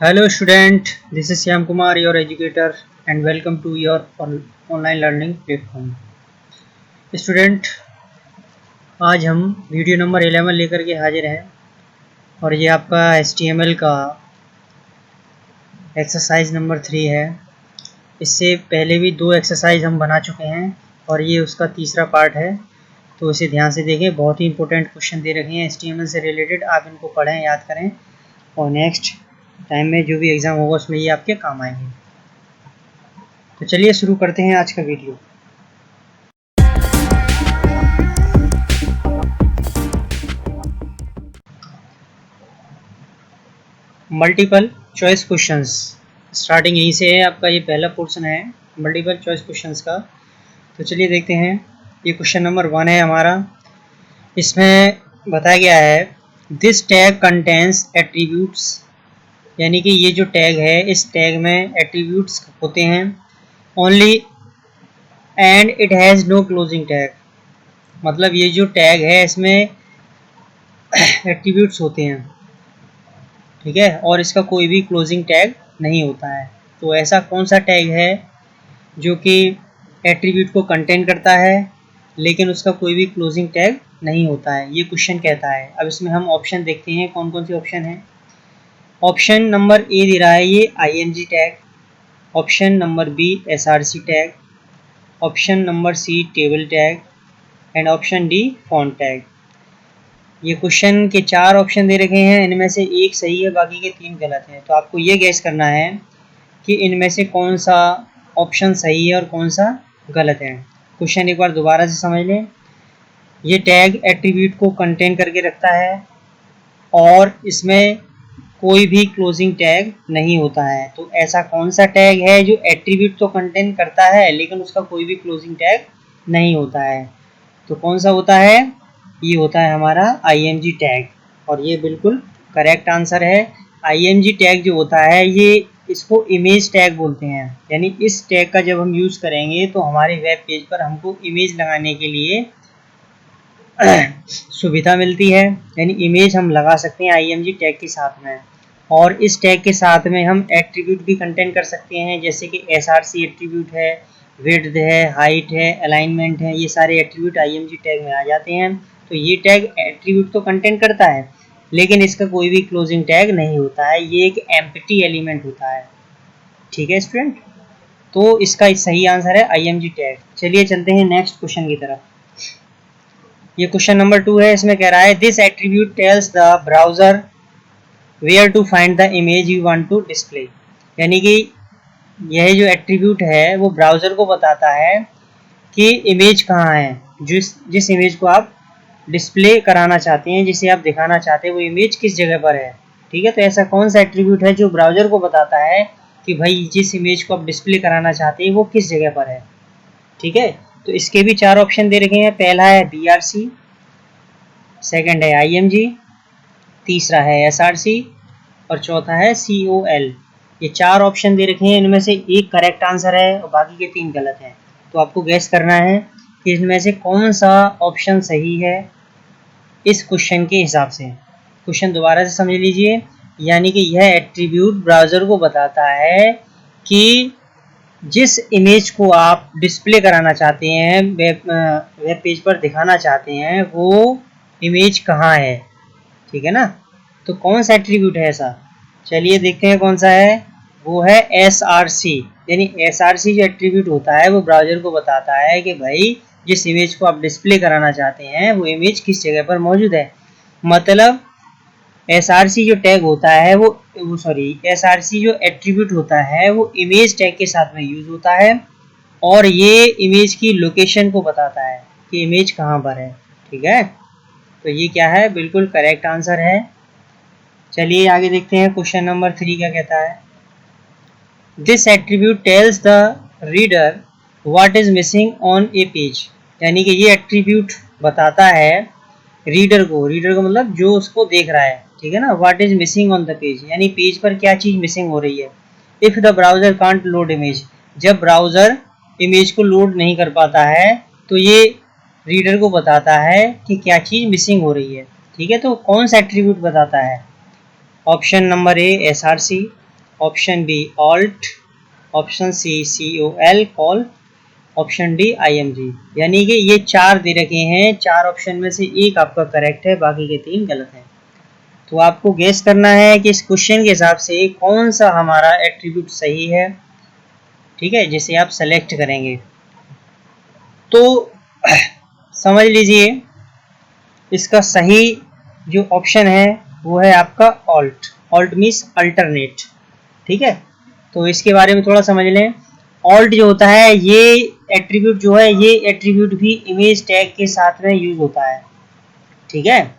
Hello student, this is Shyam Kumar, your educator, and welcome to your online learning platform. Student, आज हम video number 11 लेकर के हाजिर हैं और ये आपका HTML का एक्सरसाइज नंबर 3 है। इससे पहले भी 2 एक्सरसाइज हम बना चुके हैं और ये उसका तीसरा पार्ट है, तो इसे ध्यान से देखें। बहुत ही इंपॉर्टेंट क्वेश्चन दे रखे हैं HTML से रिलेटेड, आप इनको पढ़ें, याद करें और नेक्स्ट टाइम में जो भी एग्ज़ाम होगा उसमें ये आपके काम आएंगे। तो चलिए शुरू करते हैं आज का video. Multiple choice questions, starting यहीं से है। आपका ये पहला पोर्शन है मल्टीपल चॉइस क्वेश्चंस का। तो चलिए देखते हैं। ये क्वेश्चन नंबर 1 है हमारा। इसमें बताया गया है दिस टैग कंटेंस एट्रीब्यूट्स, यानी कि ये जो टैग है इस टैग में एट्रीब्यूट्स होते हैं only and it has no closing tag. मतलब ये जो टैग है इसमें एट्रीब्यूट्स होते हैं, ठीक है, और इसका कोई भी क्लोजिंग टैग नहीं होता है। तो ऐसा कौन सा टैग है जो कि एट्रीब्यूट को कंटेन करता है लेकिन उसका कोई भी क्लोजिंग टैग नहीं होता है, ये क्वेश्चन कहता है। अब इसमें हम ऑप्शन देखते हैं कौन कौन से ऑप्शन हैं। ऑप्शन नंबर ए दे रहा है ये ING tag, option number B SRC tag, option number C table tag and option D font tag. ये क्वेश्चन के 4 ऑप्शन दे रखे हैं, इनमें से एक सही है, बाकी के 3 गलत हैं। तो आपको ये गैस करना है कि इनमें से कौन सा ऑप्शन सही है और कौन सा गलत है। क्वेश्चन एक बार दोबारा से समझ लें। ये टैग एट्रीब्यूट को कंटेन करके रखता है और इसमें कोई भी क्लोजिंग टैग नहीं होता है। तो ऐसा कौन सा टैग है जो एट्रीब्यूट तो कंटेन करता है लेकिन उसका कोई भी क्लोजिंग टैग नहीं होता है। तो कौन सा होता है? ये होता है हमारा ING टैग, और ये बिल्कुल करेक्ट आंसर है। ING टैग जो होता है ये इसको इमेज टैग बोलते हैं, यानी इस टैग का जब हम यूज़ करेंगे तो हमारे वेब पेज पर हमको इमेज लगाने के लिए सुविधा मिलती है, यानी इमेज हम लगा सकते हैं ING टैग के साथ में। और इस टैग के साथ में हम एट्रीब्यूट भी कंटेन कर सकते हैं, जैसे कि SRC एट्रीब्यूट है, विड्थ है, हाइट है, अलाइनमेंट है, ये सारे एट्रीब्यूट ING टैग में आ जाते हैं। तो ये टैग एट्रीब्यूट तो कंटेन करता है लेकिन इसका कोई भी क्लोजिंग टैग नहीं होता है, ये एक एम्प्टी एलिमेंट होता है। ठीक है स्टूडेंट, तो इसका सही आंसर है ING टैग। चलिए चलते हैं नेक्स्ट क्वेश्चन की तरफ। ये क्वेश्चन नंबर 2 है। इसमें कह रहा है this attribute tells the browser where to find the image you want to display, यानी कि यह जो एट्रीब्यूट है वो ब्राउज़र को बताता है कि इमेज कहाँ है, जिस इमेज को आप डिस्प्ले कराना चाहते हैं, जिसे आप दिखाना चाहते हैं, वो इमेज किस जगह पर है। ठीक है, तो ऐसा कौन सा एट्रीब्यूट है जो ब्राउज़र को बताता है कि भाई जिस इमेज को आप डिस्प्ले कराना चाहते हैं वो किस जगह पर है। ठीक है, तो इसके भी 4 ऑप्शन दे रखे हैं। पहला है BRC, सेकंड है IMG, तीसरा है SRC और चौथा है COL। ये 4 ऑप्शन दे रखे हैं, इनमें से एक करेक्ट आंसर है और बाकी के 3 गलत हैं। तो आपको गैस करना है कि इनमें से कौन सा ऑप्शन सही है इस क्वेश्चन के हिसाब से। क्वेश्चन दोबारा से समझ लीजिए, यानी कि यह एट्रीब्यूट ब्राउज़र को बताता है कि जिस इमेज को आप डिस्प्ले कराना चाहते हैं, वेब पेज पर दिखाना चाहते हैं, वो इमेज कहाँ है। ठीक है ना, तो कौन सा एट्रीब्यूट है ऐसा, चलिए देखते हैं कौन सा है। वो है SRC, यानी SRC जो एट्रीब्यूट होता है वो ब्राउज़र को बताता है कि भाई जिस इमेज को आप डिस्प्ले कराना चाहते हैं वो इमेज किस जगह पर मौजूद है। मतलब SRC जो टैग होता है SRC जो एट्रीब्यूट होता है वो इमेज टैग के साथ में यूज़ होता है और ये इमेज की लोकेशन को बताता है कि इमेज कहाँ पर है। ठीक है, तो ये क्या है, बिल्कुल करेक्ट आंसर है। चलिए आगे देखते हैं क्वेश्चन नंबर 3 क्या कहता है। This attribute tells the reader what is missing on a page, यानी कि ये एट्रीब्यूट बताता है रीडर को मतलब जो उसको देख रहा है। ठीक है ना, what is missing on the page, यानी पेज पर क्या चीज़ मिसिंग हो रही है। If the browser can't load image, जब ब्राउज़र इमेज को लोड नहीं कर पाता है तो ये रीडर को बताता है कि क्या चीज़ मिसिंग हो रही है। ठीक है, तो कौन सा एट्रीब्यूट बताता है। Option number A SRC, option B alt, option C COL col, option D IMG। यानी कि ये 4 दे रखे हैं, 4 ऑप्शन में से एक आपका करेक्ट है, बाकी के 3 गलत हैं। तो आपको गेस करना है कि इस क्वेश्चन के हिसाब से कौन सा हमारा एट्रीब्यूट सही है, ठीक है, जिसे आप सेलेक्ट करेंगे। तो समझ लीजिए इसका सही जो ऑप्शन है वो है आपका ऑल्ट। ऑल्ट मीन्स अल्टरनेट, ठीक है। तो इसके बारे में थोड़ा समझ लें। ऑल्ट जो होता है ये एट्रीब्यूट जो है, ये एट्रीब्यूट भी इमेज टैग के साथ में यूज होता है, ठीक है।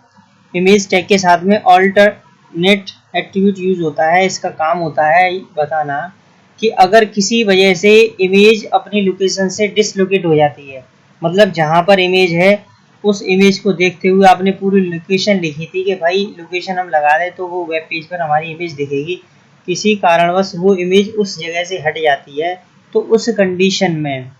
इमेज टैग के साथ में ऑल्टरनेट एट्रीब्यूट यूज होता है। इसका काम होता है बताना कि अगर किसी वजह से इमेज अपनी लोकेशन से डिसलोकेट हो जाती है, मतलब जहाँ पर इमेज है उस इमेज को देखते हुए आपने पूरी लोकेशन लिखी थी कि भाई लोकेशन हम लगा दें तो वो वेब पेज पर हमारी इमेज दिखेगी, किसी कारणवश वो इमेज उस जगह से हट जाती है, तो उस कंडीशन में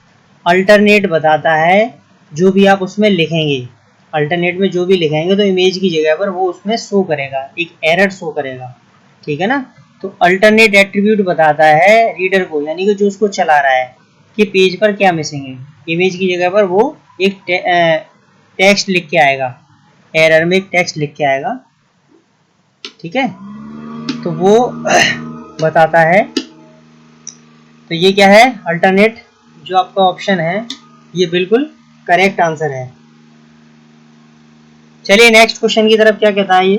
अल्टरनेट बताता है जो भी आप उसमें लिखेंगे, अल्टरनेट में जो भी लिखेंगे तो इमेज की जगह पर वो उसमें शो करेगा, एक एरर शो करेगा, ठीक है ना। तो अल्टरनेट एट्रीब्यूट बताता है रीडर को, यानी कि जो उसको चला रहा है, कि पेज पर क्या मिसिंग है। इमेज की जगह पर वो एक टेक्स्ट लिख के आएगा, एरर में एक टेक्स्ट लिख के आएगा, ठीक है। तो वो बताता है। तो ये क्या है, अल्टरनेट जो आपका ऑप्शन है ये बिल्कुल करेक्ट आंसर है। चलिए नेक्स्ट क्वेश्चन की तरफ क्या कहता है ये।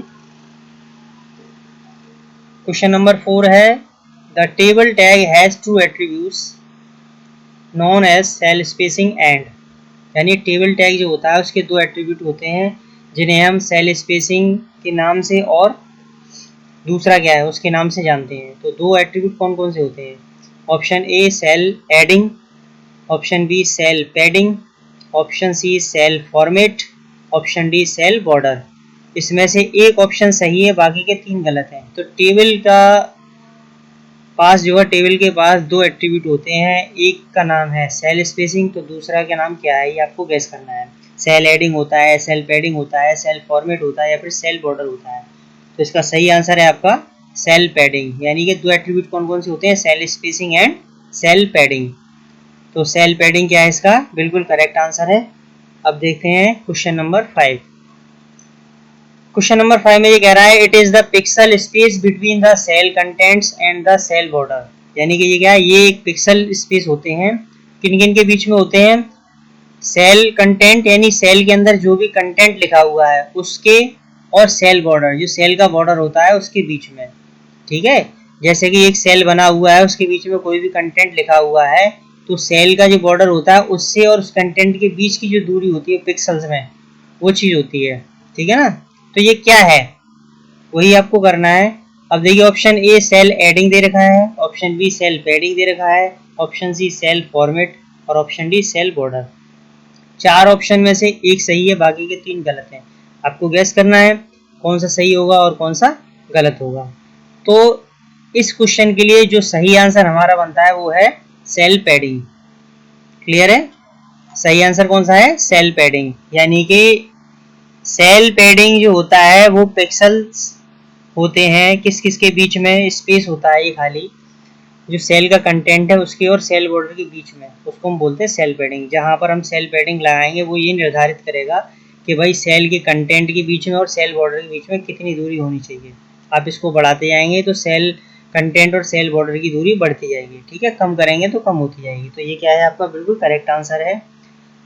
क्वेश्चन नंबर 4 है the table tag has 2 attributes none as cell spacing and. यानी टेबल टैग जो होता है उसके 2 एट्रीब्यूट होते हैं जिन्हें हम सेल स्पेसिंग के नाम से और दूसरा क्या है उसके नाम से जानते हैं। तो 2 एट्रीब्यूट कौन कौन से होते हैं। Option A cell adding, option B cell padding, option C cell format, option D cell border. इसमें से एक ऑप्शन सही है, बाकी के 3 गलत हैं। तो टेबल का पास जो है, टेबल के पास 2 एट्रीब्यूट होते हैं, एक का नाम है सेल स्पेसिंग, तो दूसरा का नाम क्या है ये आपको गेस करना है। सेल एडिंग होता है, सेल पैडिंग होता है, सेल फॉर्मेट होता है या फिर सेल बॉर्डर होता है। तो इसका सही आंसर है आपका सेल पैडिंग। यानी कि 2 एट्रीब्यूट कौन कौन से होते हैं, cell spacing and cell padding. तो सेल पैडिंग क्या है इसका बिल्कुल करेक्ट आंसर है। अब देखते हैं क्वेश्चन नंबर 5। क्वेश्चन नंबर 5 में ये कह रहा है it is the pixel space between the cell contents and the cell border. यानी कि ये क्या है, ये एक पिक्सल स्पेस होते हैं, किन किन के बीच में होते हैं, सेल कंटेंट यानी सेल के अंदर जो भी कंटेंट लिखा हुआ है उसके, और सेल बॉर्डर जो सेल का बॉर्डर होता है उसके बीच में, ठीक है। जैसे कि एक सेल बना हुआ है उसके बीच में कोई भी कंटेंट लिखा हुआ है, तो सेल का जो बॉर्डर होता है उससे और उस कंटेंट के बीच की जो दूरी होती है पिक्सल्स में, वो चीज़ होती है, ठीक है ना। तो ये क्या है वही आपको करना है। अब देखिए ऑप्शन ए सेल एडिंग दे रखा है, ऑप्शन बी सेल पैडिंग दे रखा है, ऑप्शन सी सेल फॉर्मेट और option D cell border. 4 option में से एक सही है, बाकी के 3 गलत हैं। आपको गैस करना है कौन सा सही होगा और कौन सा गलत होगा। तो इस क्वेश्चन के लिए जो सही आंसर हमारा बनता है वो है सेल पैडिंग। क्लियर है, सही आंसर कौन सा है, सेल पैडिंग। यानी कि सेल पैडिंग जो होता है वो पिक्सल्स होते हैं किस किस के बीच में, स्पेस होता है ये खाली जो सेल का कंटेंट है उसके और सेल बॉर्डर के बीच में, उसको हम बोलते हैं सेल पैडिंग। जहाँ पर हम सेल पैडिंग लगाएंगे वो ये निर्धारित करेगा कि भाई सेल के कंटेंट के बीच में और सेल बॉर्डर के बीच में कितनी दूरी होनी चाहिए। आप इसको बढ़ाते जाएंगे तो सेल कंटेंट और सेल बॉर्डर की दूरी बढ़ती जाएगी, ठीक है, कम करेंगे तो कम होती जाएगी। तो ये क्या है आपका बिल्कुल करेक्ट आंसर है।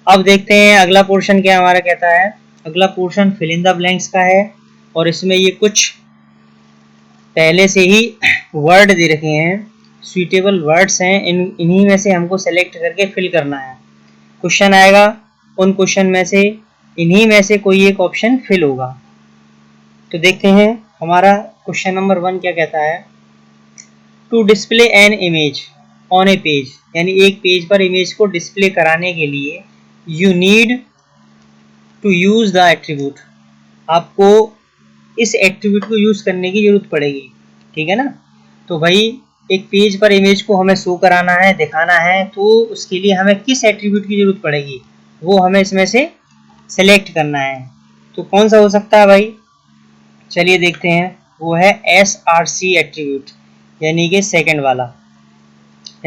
अब देखते हैं अगला पोर्शन क्या हमारा कहता है। अगला portion fill in the blanks का है और इसमें ये कुछ पहले से ही वर्ड दे रखे हैं, सुइटेबल वर्ड्स हैं, इन्हीं में से हमको सेलेक्ट करके फिल करना है। क्वेश्चन आएगा उन क्वेश्चन में से इन्हीं में से कोई एक ऑप्शन फिल होगा। तो देखते हैं हमारा क्वेश्चन नंबर 1 क्या कहता है। To display an image on a page, यानी एक पेज पर इमेज को डिस्प्ले कराने के लिए you need to use the attribute. आपको इस एट्रीब्यूट को यूज करने की जरूरत पड़ेगी, ठीक है ना। तो भाई एक पेज पर इमेज को हमें शो कराना है, दिखाना है, तो उसके लिए हमें किस एट्रीब्यूट की जरूरत पड़ेगी वो हमें इसमें से सेलेक्ट करना है। तो कौन सा हो सकता है भाई, चलिए देखते हैं। वो है SRC एट्रीब्यूट। यानी कि सेकंड वाला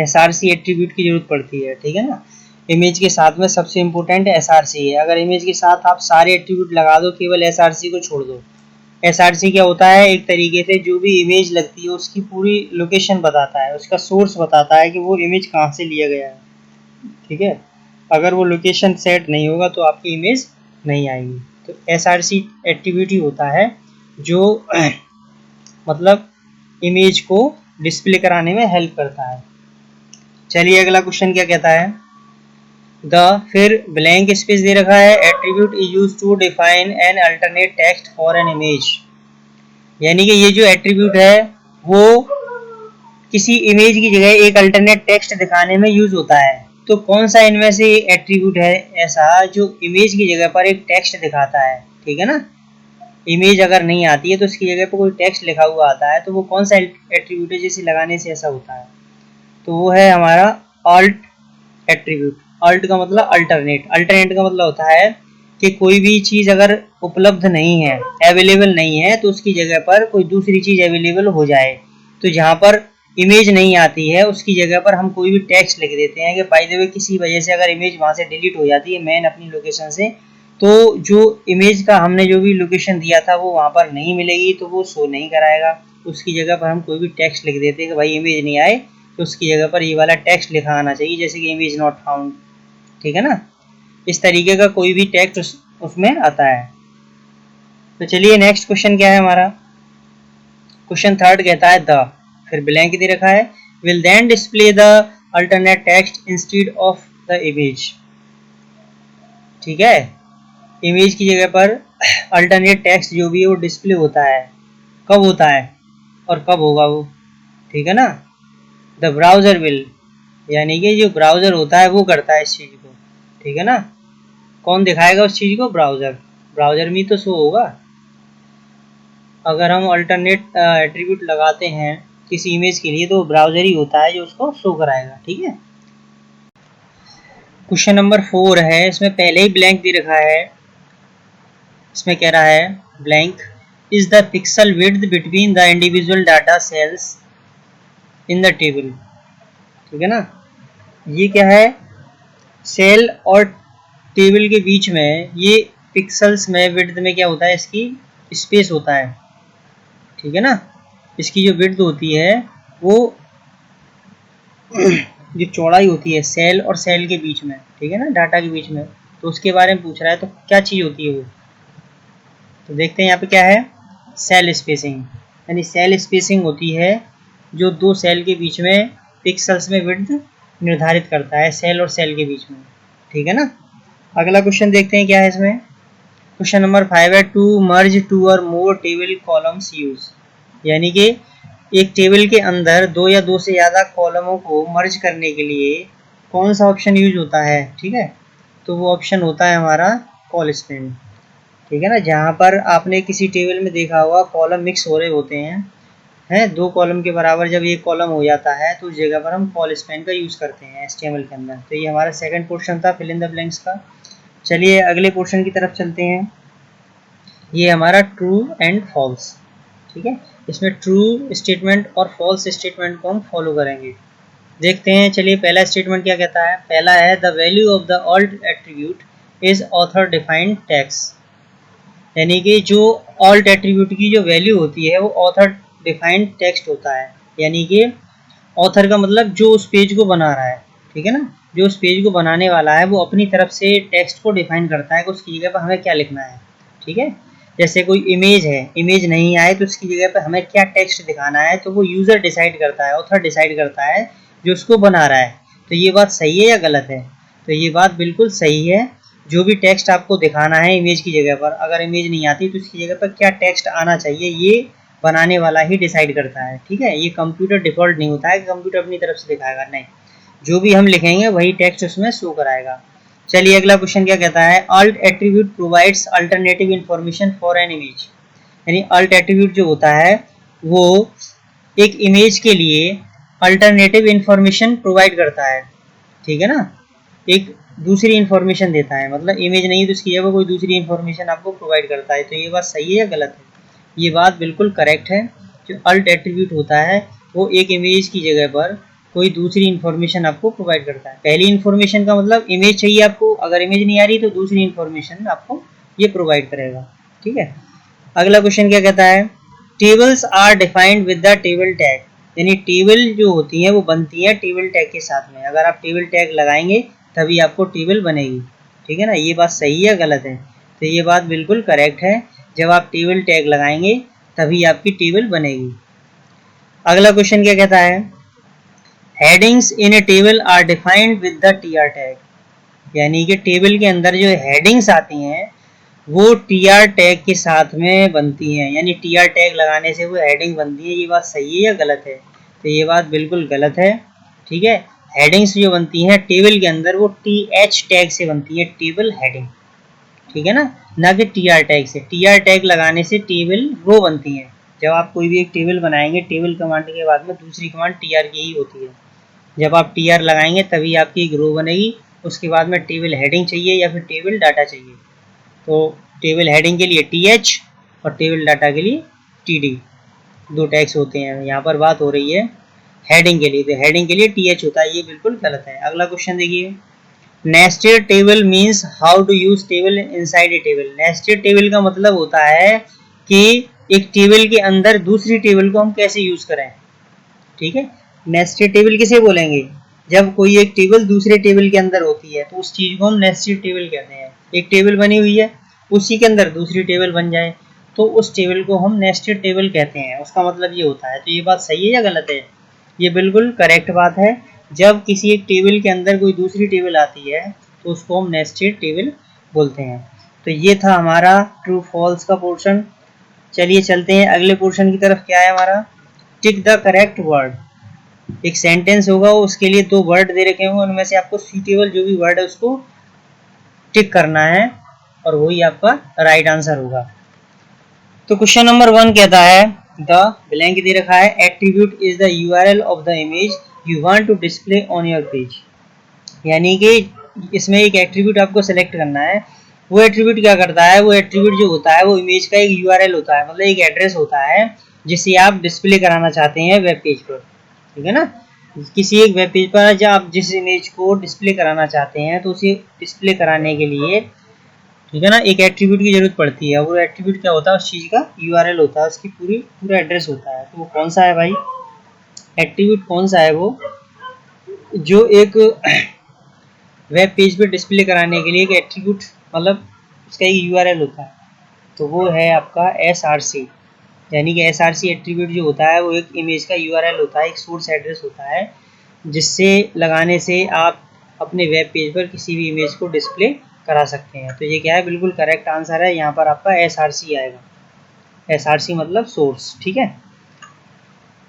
SRC एट्रीब्यूट की जरूरत पड़ती है, ठीक है ना। इमेज के साथ में सबसे इम्पोर्टेंट SRC है। अगर इमेज के साथ आप सारे एट्रीब्यूट लगा दो, केवल SRC को छोड़ दो। SRC क्या होता है, एक तरीके से जो भी इमेज लगती है उसकी पूरी लोकेशन बताता है, उसका सोर्स बताता है कि वो इमेज कहाँ से लिया गया है, ठीक है। अगर वो लोकेशन सेट नहीं होगा तो आपकी इमेज नहीं आएगी। तो SRC एट्रीब्यूट ही होता है जो मतलब इमेज को डिस्प्ले कराने में हेल्प करता है। चलिए अगला क्वेश्चन क्या कहता है, फिर ब्लैंक स्पेस दे रखा है, attribute is used to define an alternate text for an image. यानी कि ये जो एट्रीब्यूट है वो किसी इमेज की जगह एक अल्टरनेट टेक्स्ट दिखाने में यूज होता है। तो कौन सा इनमें से एट्रीब्यूट है ऐसा जो इमेज की जगह पर एक टेक्स्ट दिखाता है, ठीक है ना। इमेज अगर नहीं आती है तो उसकी जगह पर कोई टेक्स्ट लिखा हुआ आता है, तो वो कौन सा एट्रीब्यूट है जिसे लगाने से ऐसा होता है। तो वो है हमारा ऑल्ट एट्रीब्यूट। ऑल्ट का मतलब अल्टरनेट, अल्टरनेट का मतलब होता है कि कोई भी चीज़ अगर उपलब्ध नहीं है, अवेलेबल नहीं है, तो उसकी जगह पर कोई दूसरी चीज़ अवेलेबल हो जाए। तो जहाँ पर इमेज नहीं आती है उसकी जगह पर हम कोई भी टेक्स्ट लिख देते हैं कि बाय द वे किसी वजह से अगर इमेज वहाँ से डिलीट हो जाती है मेन अपनी लोकेशन से, तो जो इमेज का हमने जो भी लोकेशन दिया था वो वहाँ पर नहीं मिलेगी, तो वो शो नहीं कराएगा। उसकी जगह पर हम कोई भी टेक्स्ट लिख देते हैं कि भाई इमेज नहीं आए, तो उसकी जगह पर ये वाला टेक्स्ट लिखा आना चाहिए, जैसे कि इमेज नॉट फाउंड, ठीक है ना। इस तरीके का कोई भी टेक्स्ट उसमें आता है। तो चलिए नेक्स्ट क्वेश्चन क्या है हमारा, क्वेश्चन थर्ड कहता है फिर ब्लैंक दे रखा है, will then display the alternate text instead of the image. ठीक है, इमेज की जगह पर अल्टरनेट टेक्स्ट जो भी है वो डिस्प्ले होता है। कब होता है और कब होगा वो, ठीक है ना। द ब्राउजर विल, यानी कि जो ब्राउजर होता है वो करता है इस चीज़ को, ठीक है ना। कौन दिखाएगा उस चीज़ को, ब्राउजर। ब्राउजर में तो शो होगा। अगर हम अल्टरनेट एट्रीब्यूट लगाते हैं किसी इमेज के लिए तो ब्राउजर ही होता है जो उसको शो कराएगा, ठीक है। क्वेश्चन नंबर 4 है, इसमें पहले ही ब्लैंक दे रखा है। इसमें कह रहा है blank is the pixel width between the individual data cells in the table, ठीक है ना। ये क्या है, सेल और टेबल के बीच में ये पिक्सल्स में विड्थ में क्या होता है, इसकी स्पेस होता है, ठीक है ना। इसकी जो विड्थ होती है वो जो चौड़ाई होती है सेल और सेल के बीच में, ठीक है ना, डाटा के बीच में, तो उसके बारे में पूछ रहा है। तो क्या चीज़ होती है वो, तो देखते हैं यहाँ पे क्या है, सेल स्पेसिंग। यानी सेल स्पेसिंग होती है जो दो सेल के बीच में पिक्सल्स में विड्थ निर्धारित करता है, सेल और सेल के बीच में, ठीक है ना। अगला क्वेश्चन देखते हैं क्या है इसमें। क्वेश्चन नंबर 5 है, टू मर्ज टू और मोर टेबल कॉलम्स यूज। यानी कि एक टेबल के अंदर दो या दो से ज़्यादा कॉलमों को मर्ज करने के लिए कौन सा ऑप्शन यूज होता है, ठीक है। तो वो ऑप्शन होता है हमारा कॉल स्पेंड, ठीक है ना। जहाँ पर आपने किसी टेबल में देखा होगा कॉलम मिक्स हो रहे होते हैं दो कॉलम के बराबर जब एक कॉलम हो जाता है तो उस जगह पर हम कॉल स्पेंड का यूज़ करते हैं HTML के अंदर। तो ये हमारा सेकंड पोर्शन था फिल इन द ब्लैंक्स का। चलिए अगले पोर्शन की तरफ चलते हैं। ये हमारा ट्रू एंड फॉल्स, ठीक है। इसमें ट्रू स्टेटमेंट और फॉल्स स्टेटमेंट को हम फॉलो करेंगे। देखते हैं, चलिए पहला स्टेटमेंट क्या कहता है। पहला है the value of the alt attribute is author defined text. यानी कि जो ऑल्ट एट्रीब्यूट की जो वैल्यू होती है वो ऑथर डिफाइंड टेक्स्ट होता है। यानी कि ऑथर का मतलब जो उस पेज को बना रहा है, ठीक है ना। जो उस पेज को बनाने वाला है वो अपनी तरफ से टेक्स्ट को डिफाइन करता है कि उसकी जगह पर हमें क्या लिखना है, ठीक है। जैसे कोई इमेज है, इमेज नहीं आए तो उसकी जगह पर हमें क्या टेक्स्ट दिखाना है, तो वो यूज़र डिसाइड करता है, ऑथर डिसाइड करता है जो उसको बना रहा है। तो ये बात सही है या गलत है, तो ये बात बिल्कुल सही है। जो भी टेक्स्ट आपको दिखाना है इमेज की जगह पर, अगर इमेज नहीं आती तो उसकी जगह पर क्या टेक्स्ट आना चाहिए ये बनाने वाला ही डिसाइड करता है, ठीक है। ये कंप्यूटर डिफ़ॉल्ट नहीं होता है कि कंप्यूटर अपनी तरफ से दिखाएगा, नहीं, जो भी हम लिखेंगे वही टेक्स्ट उसमें शो कराएगा। चलिए अगला क्वेश्चन क्या कहता है, alt attribute provides alternative information for an image. यानी अल्ट एट्रीब्यूट जो होता है वो एक इमेज के लिए अल्टरनेटिव इन्फॉर्मेशन प्रोवाइड करता है, ठीक है ना। एक दूसरी इन्फॉर्मेशन देता है, मतलब इमेज नहीं तो उसकी जगह कोई दूसरी इन्फॉर्मेशन आपको प्रोवाइड करता है। तो ये बात सही है या गलत है, ये बात बिल्कुल करेक्ट है। जो अल्ट एट्रीब्यूट होता है वो एक इमेज की जगह पर कोई दूसरी इन्फॉर्मेशन आपको प्रोवाइड करता है। पहली इन्फॉर्मेशन का मतलब इमेज चाहिए आपको, अगर इमेज नहीं आ रही तो दूसरी इन्फॉर्मेशन आपको ये प्रोवाइड करेगा। ठीक है, अगला क्वेश्चन क्या कहता है, tables are defined with the table tag, यानी टेबल जो होती है वो बनती है टेबल टैग के साथ में। अगर आप टेबल टैग लगाएंगे तभी आपको टेबल बनेगी। ठीक है ना, ये बात सही है गलत है? तो ये बात बिल्कुल करेक्ट है, जब आप टेबल टैग लगाएंगे तभी आपकी टेबल बनेगी। अगला क्वेश्चन क्या कहता है, headings in a table are defined with the T R tag, यानी कि टेबल के अंदर जो हेडिंग्स आती हैं वो टी आर टैग के साथ में बनती हैं, यानी टी आर टैग लगाने से वो हेडिंग बनती है। ये बात सही है या गलत है? तो ये बात बिल्कुल गलत है। ठीक है, हेडिंग्स जो बनती हैं टेबल के अंदर वो टी एच टैग से बनती है, टेबल हेडिंग। ठीक है ना कि टी आर टैग से। टी आर टैग लगाने से टेबल रो बनती है। जब आप कोई भी एक टेबल बनाएंगे, टेबल कमांड के बाद में दूसरी कमांड टी आर की ही होती है। जब आप टी आर लगाएंगे तभी आपकी एक रो बनेगी, उसके बाद में टेबल हेडिंग चाहिए या फिर टेबल डाटा चाहिए। तो टेबल हेडिंग के लिए टी एच और टेबल डाटा के लिए टी डी, दो टैग्स होते हैं। यहाँ पर बात हो रही है हेडिंग के लिए, तो हेडिंग के लिए टी एच होता है, ये बिल्कुल गलत है। अगला क्वेश्चन देखिए, nested table means how to use table inside a table. Nested table का मतलब होता है कि एक टेबल के अंदर दूसरी टेबल को हम कैसे यूज करें। ठीक है, नेस्टेड टेबल किसे बोलेंगे, जब कोई एक टेबल दूसरे टेबल के अंदर होती है तो उस चीज को हम नेस्टेड टेबल कहते हैं। एक टेबल बनी हुई है, उसी के अंदर दूसरी टेबल बन जाए तो उस टेबल को हम नेस्टेड टेबल कहते हैं, उसका मतलब ये होता है। तो ये बात सही है या गलत है? ये बिल्कुल करेक्ट बात है। जब किसी एक टेबल के अंदर कोई दूसरी टेबल आती है तो उसको हम नेस्टेड टेबल बोलते हैं। तो ये था हमारा ट्रू फॉल्स का पोर्शन। चलिए चलते हैं अगले पोर्शन की तरफ। क्या है हमारा, टिक द करेक्ट वर्ड। एक सेंटेंस होगा, उसके लिए दो वर्ड दे रखे होंगे, उनमें से आपको सूटेबल जो भी वर्ड है उसको टिक करना है और वही आपका राइट आंसर होगा। तो क्वेश्चन नंबर 1 कहता है, द ब्लैंक दे रखा है, attribute is the URL of the image you want to display on your page. यानी कि इसमें एक एट्रीब्यूट आपको सेलेक्ट करना है। वो एट्रीब्यूट क्या करता है, वो एट्रीब्यूट जो होता है वो इमेज का एक यूआरएल होता है, मतलब एक एड्रेस होता है जिसे आप डिस्प्ले कराना चाहते हैं वेब पेज पर। ठीक है ना, किसी एक वेब पेज पर जब आप जिस इमेज को डिस्प्ले कराना चाहते हैं तो उसे डिस्प्ले कराने के लिए, ठीक है ना, एक एट्रीब्यूट की जरूरत पड़ती है। वो एट्रीब्यूट क्या होता है, उस चीज़ का यूआरएल होता है, उसकी पूरा एड्रेस होता है। तो वो कौन सा है भाई, एट्रीब्यूट कौन सा है वो, जो एक वेब पेज पे डिस्प्ले कराने के लिए एक एट्रीब्यूट, मतलब उसका एक यूआरएल होता है, तो वो है आपका एसआरसी। यानी कि एसआरसी एट्रीब्यूट जो होता है वो एक इमेज का यूआरएल होता है, एक सोर्स एड्रेस होता है, जिससे लगाने से आप अपने वेब पेज पर किसी भी इमेज को डिस्प्ले करा सकते हैं। तो ये क्या है, बिल्कुल करेक्ट आंसर है। यहाँ पर आपका एसआरसी आएगा, एसआरसी मतलब सोर्स। ठीक है,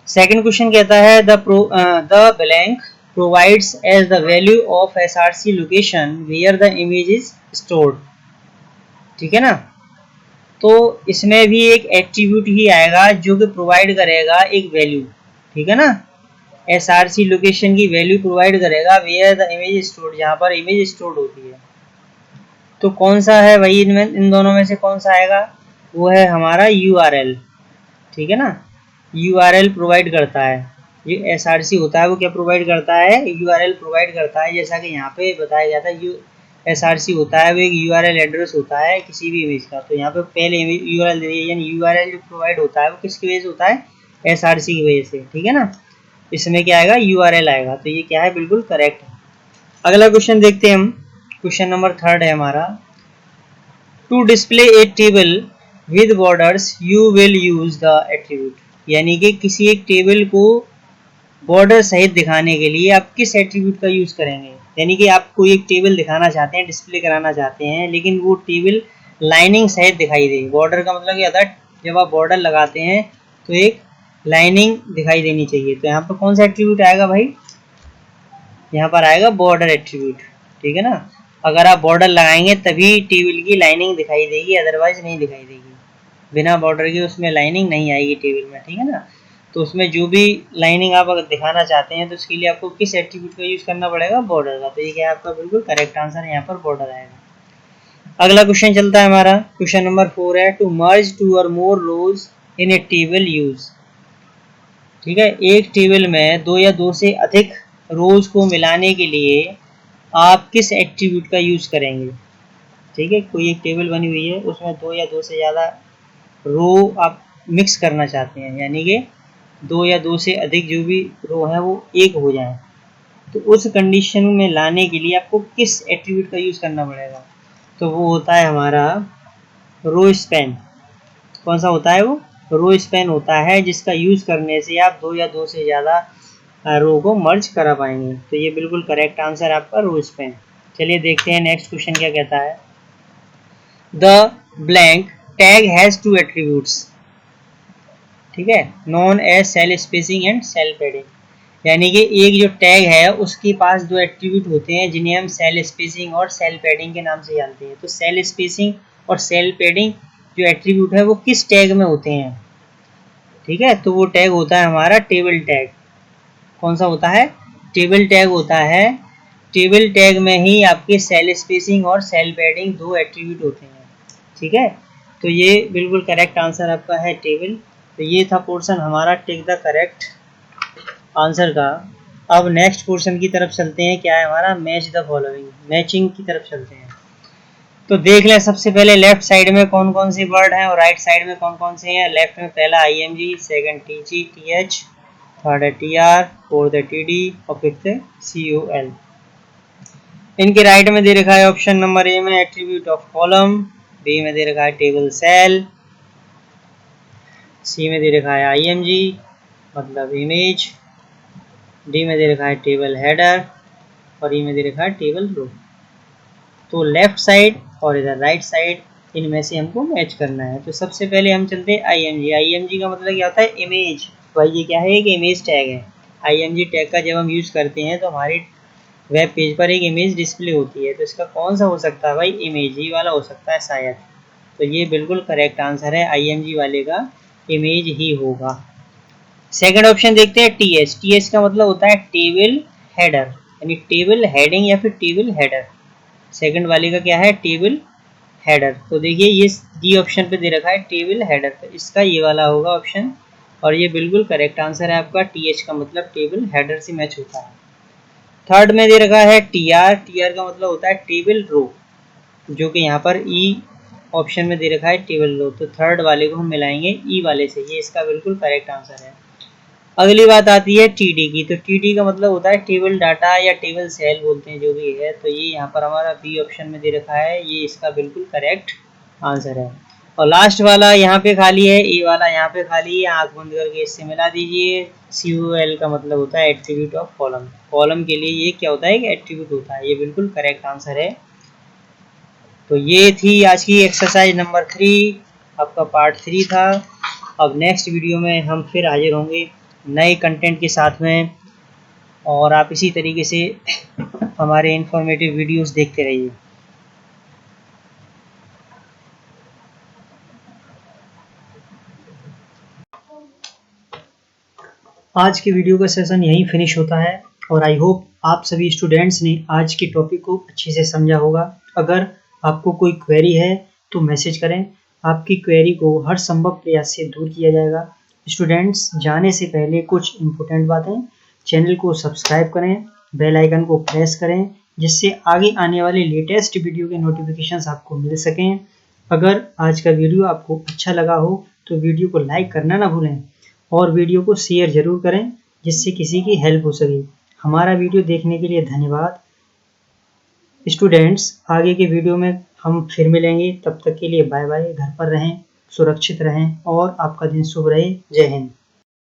सेकंड क्वेश्चन कहता है, the blank provides as the value of src location where the image is stored। ठीक है ना, तो इसमें भी एक एट्रीब्यूट ही आएगा जो कि प्रोवाइड करेगा एक वैल्यू। ठीक है ना, src लोकेशन की वैल्यू प्रोवाइड करेगा where the image is stored, जहाँ पर इमेज स्टोर्ड होती है। तो कौन सा है भाई, इनमें इन दोनों में से कौन सा आएगा, वो है हमारा यूआरएल। ठीक है ना, यूआरएल प्रोवाइड करता है। ये एसआरसी होता है वो क्या प्रोवाइड करता है, यूआरएल प्रोवाइड करता है। जैसा कि यहाँ पे बताया गया था, यू एसआरसी होता है वो एक यूआरएल एड्रेस होता है किसी भी इमेज का। तो यहाँ पे पहले यूआरएल दे दिया, यानी यूआरएल जो प्रोवाइड होता है वो किसकी वजह से होता है, एसआरसी की वजह से। ठीक है ना, इसमें क्या आएगा, यूआरएल आएगा। तो ये क्या है, बिल्कुल करेक्ट है। अगला क्वेश्चन देखते हैं हम, क्वेश्चन नंबर 3 है हमारा, to display a table with borders you will use the attribute. यानी कि किसी एक टेबल को बॉर्डर सहित दिखाने के लिए आप किस एट्रीब्यूट का यूज करेंगे। यानी कि आप कोई एक टेबल दिखाना चाहते हैं, डिस्प्ले कराना चाहते हैं, लेकिन वो टेबल लाइनिंग सहित दिखाई दे। बॉर्डर का मतलब क्या था, जब आप बॉर्डर लगाते हैं तो एक लाइनिंग दिखाई देनी चाहिए। तो यहाँ पर कौन सा एट्रीब्यूट आएगा भाई, यहाँ पर आएगा बॉर्डर एट्रीब्यूट। ठीक है ना, अगर आप बॉर्डर लगाएंगे तभी टेबल की लाइनिंग दिखाई देगी, अदरवाइज नहीं दिखाई देगी। बिना बॉर्डर के उसमें लाइनिंग नहीं आएगी टेबल में। ठीक है ना, तो उसमें जो भी लाइनिंग आप अगर दिखाना चाहते हैं तो उसके लिए आपको किस एट्रीब्यूट का यूज करना पड़ेगा, बॉर्डर का। तो ये क्या है आपका बिल्कुल करेक्ट आंसर है, यहाँ पर बॉर्डर आएगा। अगला क्वेश्चन चलता है हमारा, क्वेश्चन नंबर 4 है, टू मर्ज 2 और मोर रोज इन ए टेबल यूज। ठीक है, एक टेबल में दो या दो से अधिक रोज को मिलाने के लिए आप किस एट्रीब्यूट का यूज करेंगे। ठीक है, कोई एक टेबल बनी हुई है, उसमें दो या दो से ज़्यादा रो आप मिक्स करना चाहते हैं, यानी कि दो या दो से अधिक जो भी रो है वो एक हो जाए, तो उस कंडीशन में लाने के लिए आपको किस एट्रीब्यूट का यूज़ करना पड़ेगा। तो वो होता है हमारा रो स्पैन। कौन सा होता है वो? रो स्पैन होता है, जिसका यूज़ करने से आप दो या दो से ज़्यादा रो को मर्ज करा पाएंगे। तो ये बिल्कुल करेक्ट आंसर आपका रो स्पैन। चलिए देखते हैं नेक्स्ट क्वेश्चन क्या कहता है। The blank tag has two attributes, ठीक है, none as cell spacing and cell padding. यानी कि एक जो टैग है उसके पास दो एट्रीब्यूट होते हैं जिन्हें हम सेल स्पेसिंग और सेल पैडिंग के नाम से जानते हैं। तो सेल स्पेसिंग और सेल पैडिंग जो एट्रीब्यूट है वो किस टैग में होते हैं? ठीक है, तो वो टैग होता है हमारा टेबल टैग। कौन सा होता है? टेबल टैग होता है। टेबल टैग में ही आपके सेल स्पेसिंग और सेल पैडिंग दो एट्रीब्यूट होते हैं। ठीक है, तो ये बिल्कुल करेक्ट आंसर आपका है टेबल। तो ये था पोर्शन हमारा टिक द करेक्ट आंसर का। अब नेक्स्ट पोर्शन की तरफ चलते हैं, क्या है हमारा? मैच द फॉलोइंग, मैचिंग की तरफ चलते हैं। तो देख लें सबसे पहले लेफ्ट साइड में कौन कौन से वर्ड हैं और राइट साइड में कौन कौन से हैं। लेफ्ट में पहला IMG, second TG TH, third है TR, फोर्थ है TD और फिफ्थ है COL। इनके राइट में दे रखा है ऑप्शन नंबर ए में एट्रीब्यूट ऑफ कॉलम, बी में दे रखा है टेबल सेल, सी में दे रखा है IMG मतलब इमेज, डी में दे रखा है टेबल हेडर और ई में दे रखा है टेबल रो। तो लेफ्ट साइड और इधर राइट साइड, इनमें से हमको मैच करना है। तो सबसे पहले हम चलते हैं IMG। IMG का मतलब क्या होता है? इमेज। भाई ये क्या है? एक इमेज टैग है। IMG टैग का जब हम यूज़ करते हैं तो हमारे वेब पेज पर एक इमेज डिस्प्ले होती है। तो इसका कौन सा हो सकता है भाई? इमेज ही वाला हो सकता है शायद। तो ये बिल्कुल करेक्ट आंसर है, IMG वाले का इमेज ही होगा। सेकंड ऑप्शन देखते हैं TH। TH का मतलब होता है टेबल हेडर, यानी टेबल हेडिंग या फिर टेबल हेडर। सेकंड वाले का क्या है? Table header. तो देखिए ये डी ऑप्शन पे दे रखा है टेबल हेडर, तो इसका ये वाला होगा ऑप्शन और ये बिल्कुल करेक्ट आंसर है आपका। TH का मतलब टेबल हेडर से मैच होता है। थर्ड में दे रखा है TR। TR का मतलब होता है टेबल रो, जो कि यहाँ पर ई ऑप्शन में दे रखा है टेबल रो। तो थर्ड वाले को हम मिलाएंगे ई वाले से, ये इसका बिल्कुल करेक्ट आंसर है। अगली बात आती है TD की। तो TD का मतलब होता है टेबल डाटा या टेबल सेल बोलते हैं जो भी है। तो ये यहाँ पर हमारा बी ऑप्शन में दे रखा है, ये इसका बिल्कुल करेक्ट आंसर है। और लास्ट वाला यहाँ पे खाली है, ए वाला यहाँ पे खाली है, आंख बंद करके इससे मिला दीजिए। COL का मतलब होता है एट्रीब्यूट ऑफ कॉलम। कॉलम के लिए ये क्या होता है? कि एट्रीब्यूट होता है। ये बिल्कुल करेक्ट आंसर है। तो ये थी आज की एक्सरसाइज नंबर 3, आपका पार्ट 3 था। अब नेक्स्ट वीडियो में हम फिर हाजिर होंगे नए कंटेंट के साथ में, और आप इसी तरीके से हमारे इंफॉर्मेटिव वीडियोस देखते रहिए। आज की वीडियो का सेशन यहीं फिनिश होता है और आई होप आप सभी स्टूडेंट्स ने आज के टॉपिक को अच्छे से समझा होगा। अगर आपको कोई क्वेरी है तो मैसेज करें, आपकी क्वेरी को हर संभव प्रयास से दूर किया जाएगा। स्टूडेंट्स जाने से पहले कुछ इम्पोर्टेंट बातें, चैनल को सब्सक्राइब करें, बेल आइकन को प्रेस करें, जिससे आगे आने वाले लेटेस्ट वीडियो के नोटिफिकेशंस आपको मिल सकें। अगर आज का वीडियो आपको अच्छा लगा हो तो वीडियो को लाइक करना ना भूलें और वीडियो को शेयर जरूर करें, जिससे किसी की हेल्प हो सके। हमारा वीडियो देखने के लिए धन्यवाद। स्टूडेंट्स आगे के वीडियो में हम फिर मिलेंगे, तब तक के लिए बाय बाय। घर पर रहें, सुरक्षित रहें और आपका दिन शुभ रहे। जय हिंद।